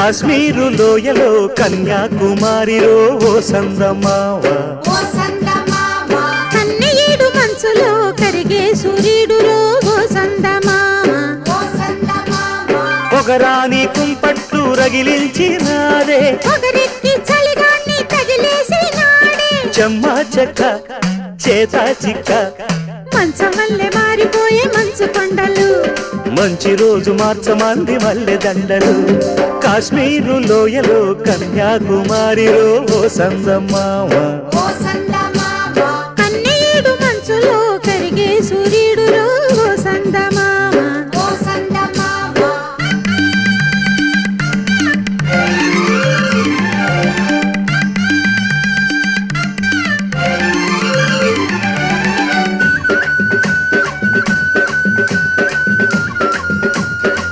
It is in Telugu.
కాశ్మీరు లోయలో కన్యాకుమారిలో ఓ సందమావ కన్నయ్యేడు మంచులో కరిగే సూర్యుడులో ఓ సందమామ పొగరాని కుంపట్లు రగిలించినారే పొగరెక్కి చలిగాన్ని తగిలేసినాడే చెమ్మా చెక్క చేత చిక్క మంచమల్లె మారిపోయే మంచు కొండలు మంచి రోజు మార్చమంది మల్లె దండలు కాశ్మీరు లోయలో కన్యాకుమారిలో ఓ సందమావ